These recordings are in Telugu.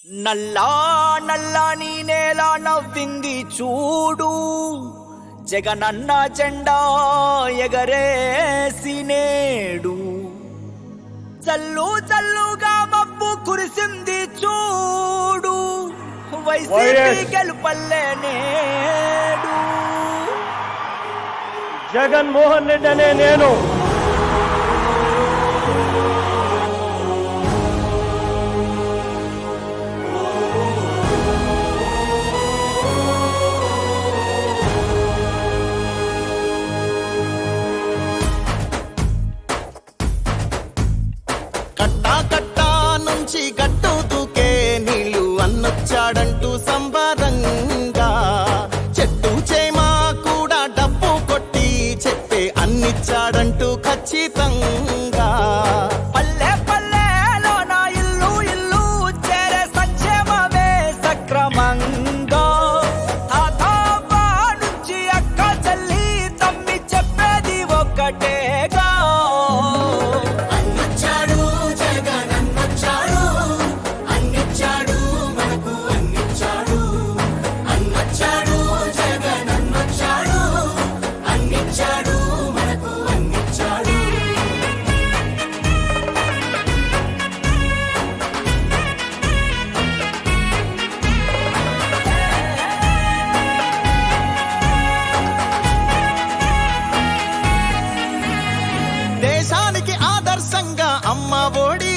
నల్లా నల్లని నేల నవ్వింది చూడు, జగనన్న జెండా ఎగరేసి నేడు. చల్లు చల్లుగా మబ్బు కురిసింది చూడు, వైసీపీ గెలుపల్లే నేడు. జగన్మోహన్ రెడ్డి అనే నేను గట్టు దూకే నీళ్లు అన్నొచ్చాడంటూ సంబరంగా, చెట్టు చేమా కూడా డబ్బు కొట్టి చెప్పే అన్నిచ్చాడంటూ ఖచ్చితంగా. పల్లె పల్లెలో నా ఇల్లు ఇల్లు చేరే సంక్షేమమే సక్రమంగా. తాతవ్వ నుంచి అక్క చెల్లి తమ్మి చెప్పేది ఒక్కటేగా, దేశానికి ఆదర్శంగా అమ్మ ఒడి,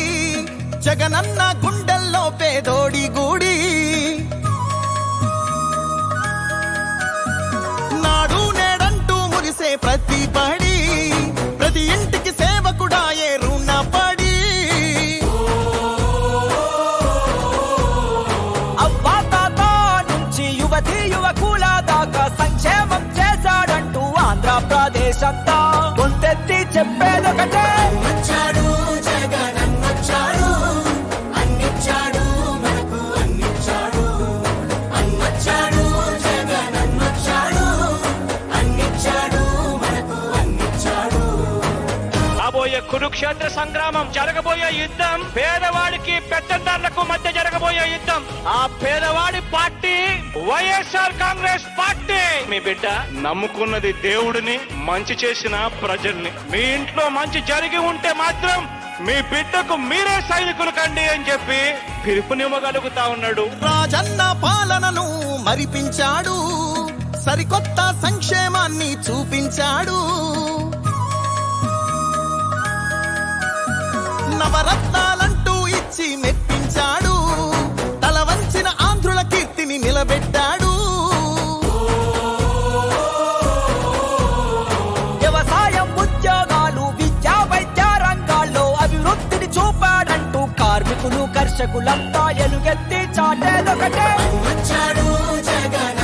జగనన్న గుండెల్లో పేదోడి గూడి. నాడు నేడంటూ మురిసే ప్రతి పడి, ప్రతి ఇంటికి సేవకుడాయే రుణపడి. అవ్వా తాత నుంచి యువతి యువకుల దాకా సంక్షేమం చేశాడంటూ ఆంధ్రప్రదేశ్ అంతా గొంతెత్తి చెప్పేదొకటే. రాబోయే కురుక్షేత్ర సంగ్రామం, జరగబోయే యుద్ధం పేదవాడికి పెత్తందారులకు మధ్య జరగబోయే యుద్ధం. ఆ పేదవాడి పార్టీ వైఎస్ఆర్ కాంగ్రెస్ పార్టీ. మీ బిడ్డ నమ్ముకున్నది దేవుడిని, మంచి చేసిన ప్రజల్ని. మీ ఇంట్లో మంచి జరిగి ఉంటే మాత్రం మీ బిడ్డకు మీరే సైనికులు కండి అని చెప్పి పిలుపునివ్వగలుగుతా ఉన్నాడు. రాజన్న పాలనను మరిపించాడు, సరికొత్త సంక్షేమాన్ని చూపించాడు. నవరత్నాలంటూ ఇచ్చి మెప్పించాడు, తల వంచిన ఆంధ్రుల కీర్తిని నిలబెట్టాడు. వ్యవసాయం, ఉద్యోగాలు, విద్యా వైద్య రంగాల్లో అభివృద్ధిని చూపాడంటూ కార్మికులు కర్షకులంతా ఎలుగెత్తి చాటేదొకటే. జగన్